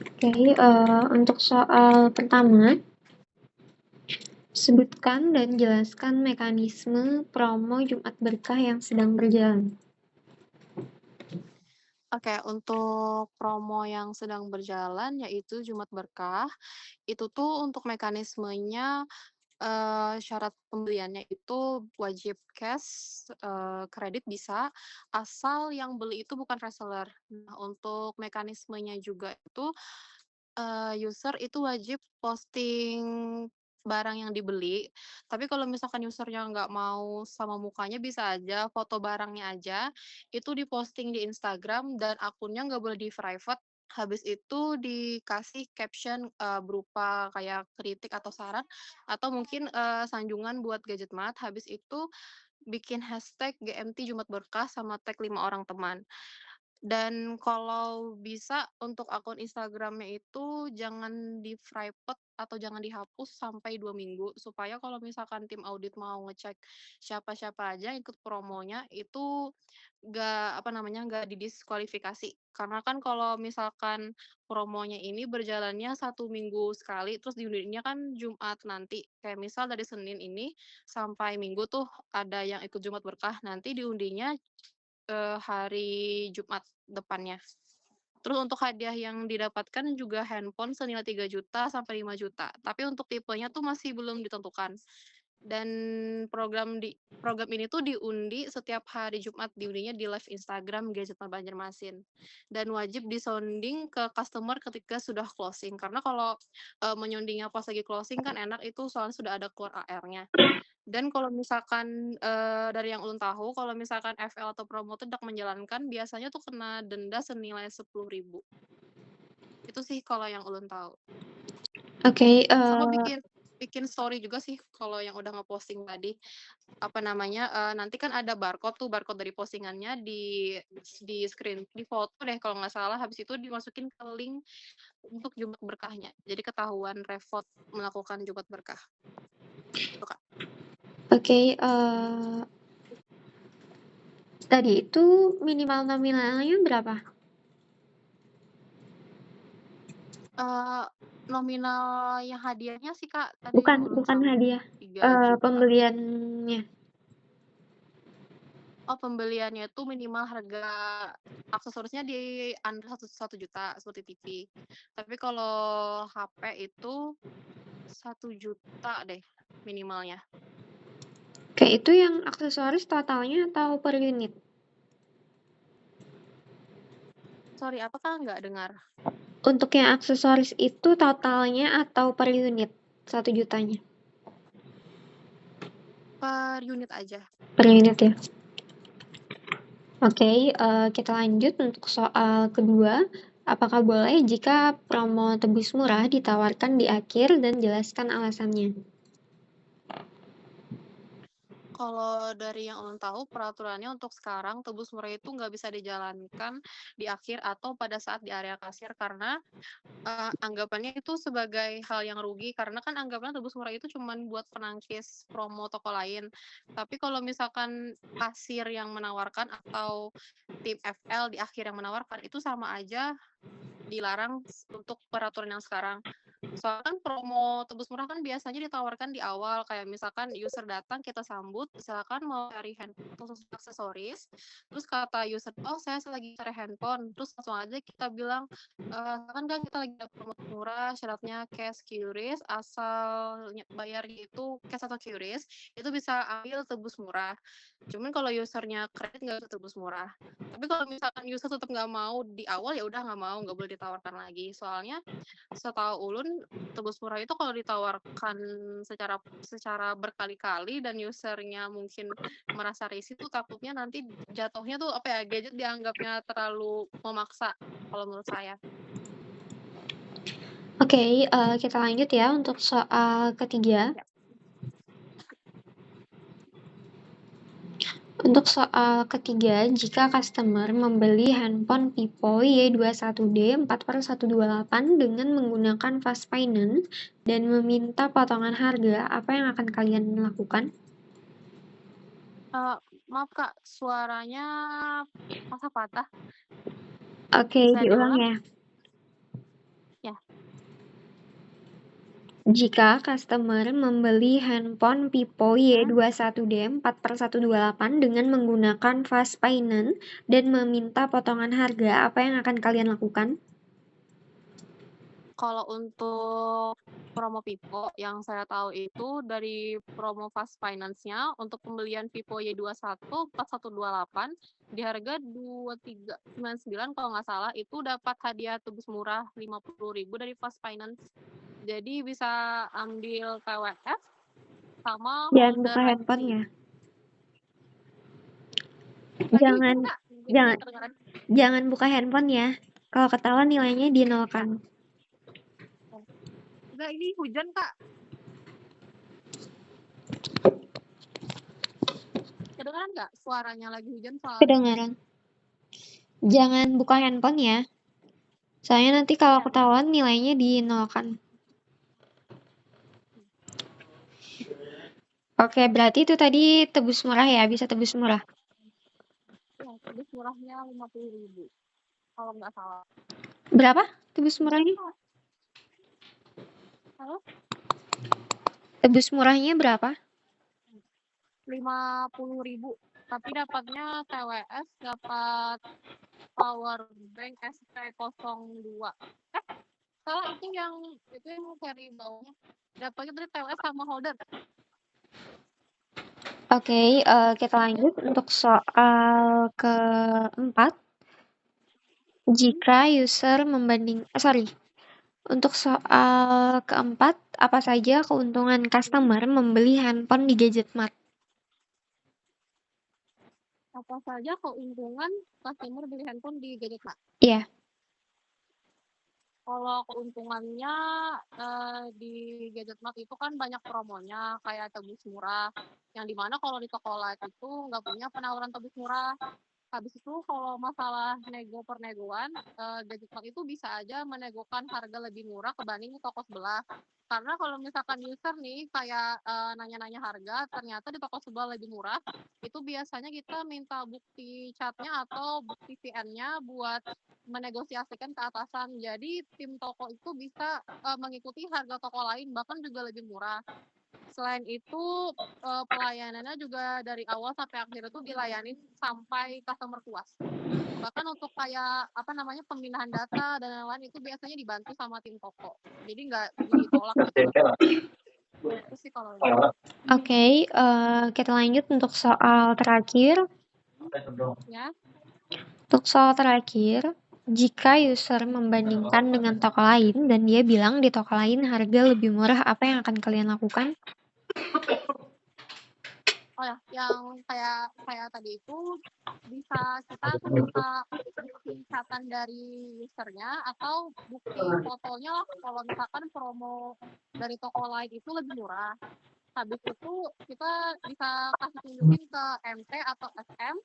Oke, untuk soal pertama, sebutkan dan jelaskan mekanisme promo Jumat Berkah yang sedang berjalan. Oke, untuk promo yang sedang berjalan yaitu Jumat Berkah, itu tuh untuk mekanismenya, syarat pembeliannya itu wajib cash, kredit bisa, asal yang beli itu bukan reseller. Nah, untuk mekanismenya juga itu, user itu wajib posting barang yang dibeli, tapi kalau misalkan user-nya nggak mau sama mukanya bisa aja foto barangnya aja, itu di-posting di Instagram dan akunnya nggak boleh di-private, habis itu dikasih caption, berupa kayak kritik atau saran, atau mungkin, sanjungan buat Gadgetmart, habis itu bikin hashtag GMT Jumat Berkah sama tag 5 orang teman. Dan kalau bisa untuk akun Instagramnya itu jangan di-private atau jangan dihapus sampai 2 minggu, supaya kalau misalkan tim audit mau ngecek siapa-siapa aja ikut promonya, itu apa namanya, nggak didiskualifikasi. Karena kan kalau misalkan promonya ini berjalannya 1 minggu sekali, terus diundurinnya kan Jumat nanti. Kayak misal dari Senin ini sampai Minggu tuh ada yang ikut Jumat Berkah, nanti diundinya hari Jumat depannya. Terus untuk hadiah yang didapatkan juga handphone senilai 3 juta sampai 5 juta, tapi untuk tipenya tuh masih belum ditentukan. Dan program ini tuh diundi setiap hari Jumat, diundinya di live Instagram Gadgetmart Banjarmasin. Dan wajib disounding ke customer ketika sudah closing, karena kalau, menyundingnya pas lagi closing kan enak itu soalnya sudah ada keluar AR-nya. Dan kalau misalkan, dari yang ulun tahu, kalau misalkan FL atau promotor tidak menjalankan, biasanya tuh kena denda senilai 10.000. Itu sih kalau yang ulun tahu. Oke, Sama bikin bikin story juga sih kalau yang udah nge-posting tadi. Apa namanya, nanti kan ada barcode tuh, barcode dari postingannya di foto deh kalau nggak salah, habis itu dimasukin ke link untuk Jumat Berkahnya. Jadi ketahuan repot melakukan Jumat Berkah. Itu, Kak. oke, tadi itu minimal nominalnya berapa? Eee, Nominal yang hadiahnya sih, Kak, tadi Bukan yang ulun bukan tahu hadiah, 3 juta. pembeliannya. Oh, pembeliannya tuh minimal harga aksesorisnya di under 1 juta seperti TV. Tapi kalau HP itu 1 juta deh minimalnya. Oke, itu yang aksesoris totalnya atau per unit? Sorry, apa, Kak? Nggak dengar. Untuk yang aksesoris itu totalnya atau per unit 1 jutanya? Per unit aja. Per unit ya. Oke, kita lanjut untuk soal kedua. Apakah boleh jika promo tebus murah ditawarkan di akhir dan jelaskan alasannya? Kalau dari yang ulun tahu peraturannya untuk sekarang tebus murah itu nggak bisa dijalankan di akhir atau pada saat di area kasir karena anggapannya itu sebagai hal yang rugi, karena kan anggapannya tebus murah itu cuman buat penangkis promo toko lain. Tapi kalau misalkan kasir yang menawarkan atau tim FL di akhir yang menawarkan, itu sama aja dilarang untuk peraturan yang sekarang. Soalnya kan promo tebus murah kan biasanya ditawarkan di awal, kayak misalkan user datang kita sambut, "Silakan mau cari handphone atau aksesoris?" Terus kata user, "Oh, saya lagi cari handphone." Terus langsung aja kita bilang, "Silakan Kak, kita lagi ada promo murah, syaratnya cash QRIS, asal bayarnya itu cash atau QRIS, itu bisa ambil tebus murah." Cuman kalau usernya kredit nggak bisa tebus murah. Tapi kalau misalkan user tetap nggak mau di awal, ya udah nggak mau, nggak boleh ditawarkan lagi. Soalnya setahu ulun tebus murah itu kalau ditawarkan secara secara berkali-kali dan usernya mungkin merasa risih tuh takutnya nanti jatuhnya tuh apa ya, gadget dianggapnya terlalu memaksa kalau menurut saya. Oke, kita lanjut ya untuk soal ketiga. Ya. Untuk soal ketiga, jika customer membeli handphone Vivo Y21D 4/128 dengan menggunakan fast finance dan meminta potongan harga, apa yang akan kalian lakukan? Eee, Maaf Kak, suaranya patah-patah, Oke, bisa diulang diulang? ya. Jika customer membeli handphone Vivo Y21D 4/128 dengan menggunakan fast finance dan meminta potongan harga, apa yang akan kalian lakukan? Kalau untuk promo Vivo yang saya tahu itu dari promo Fast Finance-nya untuk pembelian Vivo Y21 4128 di harga 2399 kalau nggak salah itu dapat hadiah tebus murah 50.000 dari Fast Finance. Jadi bisa ambil TWS sama Jangan holder buka IC. handphonenya. Lagi Jangan, enggak? Jadi jangan, nggak kedengeran. jangan buka handphone ya. Kalau ketawa nilainya dinolkan. Enggak, ini hujan Kak. Kedengeran nggak suaranya lagi hujan soalnya? Kedengaran. Jangan buka handphone ya. Soalnya nanti kalau Ya. ketahuan nilainya dinolkan. Oke, berarti itu tadi tebus murah ya, bisa tebus murah. Ya, tebus murahnya 50.000 kalau nggak salah. Berapa tebus murahnya? Halo? Tebus murahnya berapa? 50.000 tapi dapatnya TWS, dapat power bank SP02. Salah, itu yang seri bawahnya. Dapatnya dari TWS sama holder. Oke, kita lanjut untuk soal keempat. Jika user untuk soal keempat, apa saja keuntungan customer membeli handphone di Gadgetmart? Apa saja keuntungan customer beli handphone di Gadgetmart? Iya. Kalau keuntungannya di Gadgetmart itu kan banyak promonya kayak tebus murah, yang dimana kalau di toko lain itu nggak punya penawaran tebus murah. Habis itu kalau masalah pernegoan, Gadgetmart itu bisa aja menegokan harga lebih murah kebanding toko sebelah. Karena kalau misalkan user nih kayak nanya-nanya harga, ternyata di toko sebelah lebih murah, itu biasanya kita minta bukti catnya atau bukti VN-nya buat menegosiasikan ke atasan. Jadi tim toko itu bisa mengikuti harga toko lain bahkan juga lebih murah. Selain itu pelayanannya juga dari awal sampai akhir itu dilayanin sampai customer puas. Bahkan untuk kayak pemindahan data dan lain-lain itu biasanya dibantu sama tim toko. Jadi nggak ditolak gitu. Itu sih kalau Oke, kita lanjut untuk soal terakhir. ya. Untuk soal terakhir, jika user membandingkan dengan toko lain dan dia bilang di toko lain harga lebih murah, apa yang akan kalian lakukan? Oh ya, yang kayak tadi itu kita akan minta bukti catatan dari usernya atau bukti fotonya lah kalau misalkan promo dari toko lain itu lebih murah. Habis itu kita bisa kasih tunjukin ke MT atau SM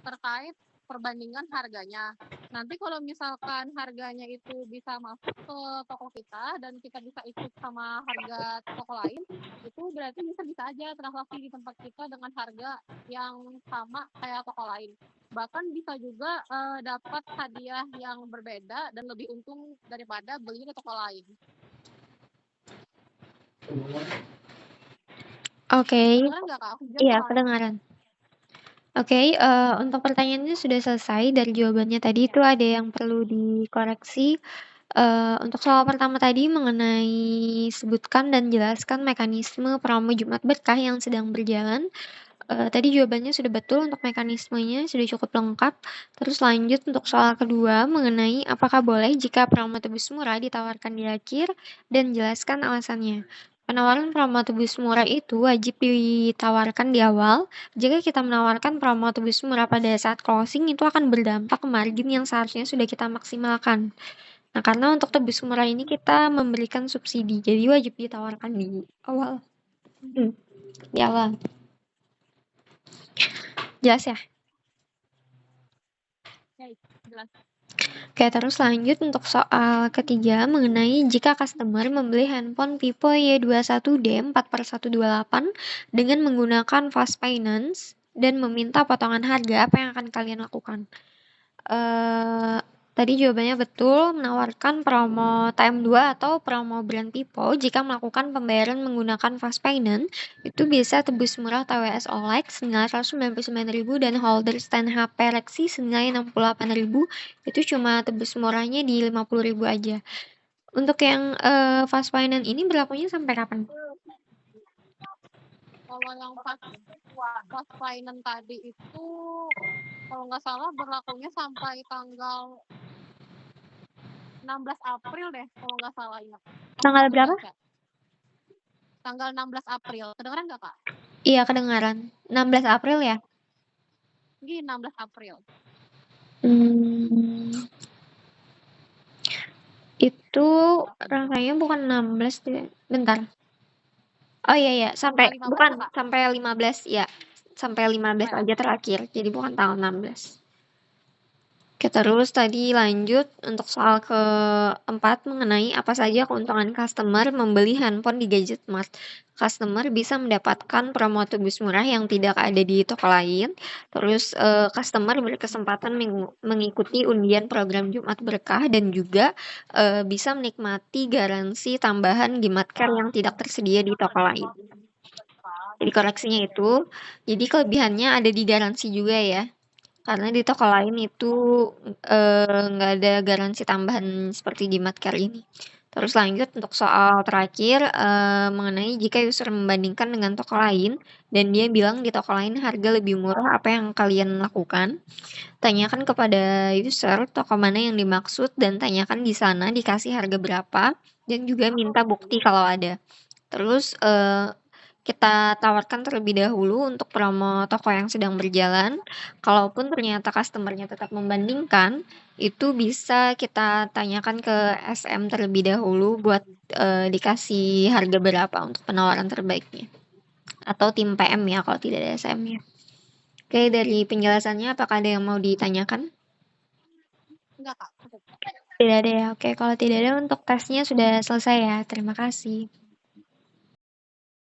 terkait perbandingan harganya. Nanti kalau misalkan harganya itu bisa masuk ke toko kita dan kita bisa ikut sama harga toko lain, itu berarti bisa aja transaksi di tempat kita dengan harga yang sama kayak toko lain. Bahkan bisa juga dapat hadiah yang berbeda dan lebih untung daripada beli di toko lain. Oke. Kedengeran nggak Kak? Iya, kedengaran. Oke, untuk pertanyaannya sudah selesai. Dari jawabannya tadi itu ada yang perlu dikoreksi. Untuk soal pertama tadi mengenai sebutkan dan jelaskan mekanisme promo Jumat Berkah yang sedang berjalan. Tadi jawabannya sudah betul untuk mekanismenya, sudah cukup lengkap. Terus lanjut untuk soal kedua mengenai apakah boleh jika promo tebus murah ditawarkan di akhir dan jelaskan alasannya. Penawaran promo tebus murah itu wajib ditawarkan di awal. Jika kita menawarkan promo tebus murah pada saat closing itu akan berdampak ke margin yang seharusnya sudah kita maksimalkan. Nah, karena untuk tebus murah ini kita memberikan subsidi, jadi wajib ditawarkan di awal. Di awal. Jelas ya? Jelas. Oke, terus lanjut untuk soal ketiga mengenai jika customer membeli handphone Vivo Y21D 4/128 dengan menggunakan fast finance dan meminta potongan harga, apa yang akan kalian lakukan? Tadi jawabannya betul, menawarkan promo TM2 atau promo brand Pipo jika melakukan pembayaran menggunakan fast payment, itu bisa tebus murah TWS OLED senilai 199.000 dan holder stand HP Rexi senilai 68.000, itu cuma tebus murahnya di 50.000 aja. Untuk yang fast payment ini berlakunya sampai kapan? Kalau yang fast finance tadi itu kalau nggak salah berlakunya sampai tanggal 16 April deh, kalau nggak salah ya. Tanggal berapa? Tanggal 16 April. Kedengeran nggak, Kak? Iya, kedengaran. 16 April ya? Iya, 16 April. Itu rasanya bukan 16 deh. Bentar. Oh iya ya, sampai Tanggal 15 bukan ya, Kak? sampai 15 ya. Sampai 15 aja terakhir. Jadi bukan tanggal 16. Oke, terus tadi lanjut untuk soal keempat mengenai apa saja keuntungan customer membeli handphone di Gadget Mart. Customer bisa mendapatkan promo tebus murah yang tidak ada di toko lain. Terus customer berkesempatan mengikuti undian program Jumat Berkah dan juga bisa menikmati garansi tambahan Gimat Care yang tidak tersedia di toko lain. Jadi koreksinya itu, jadi kelebihannya ada di garansi juga ya. Karena di toko lain itu nggak ada garansi tambahan seperti di Madcare ini. Terus lanjut untuk soal terakhir mengenai jika user membandingkan dengan toko lain dan dia bilang di toko lain harga lebih murah, apa yang kalian lakukan? Tanyakan kepada user toko mana yang dimaksud dan tanyakan di sana dikasih harga berapa dan juga minta bukti kalau ada. Terus kita tawarkan terlebih dahulu untuk promo toko yang sedang berjalan. Kalaupun ternyata customer-nya tetap membandingkan, itu bisa kita tanyakan ke SM terlebih dahulu buat dikasih harga berapa untuk penawaran terbaiknya. Atau tim PM ya kalau tidak ada SM-nya. Oke, dari penjelasannya apakah ada yang mau ditanyakan? Enggak, Kak. Tidak ada ya. Oke, kalau tidak ada untuk tesnya sudah selesai ya. Terima kasih.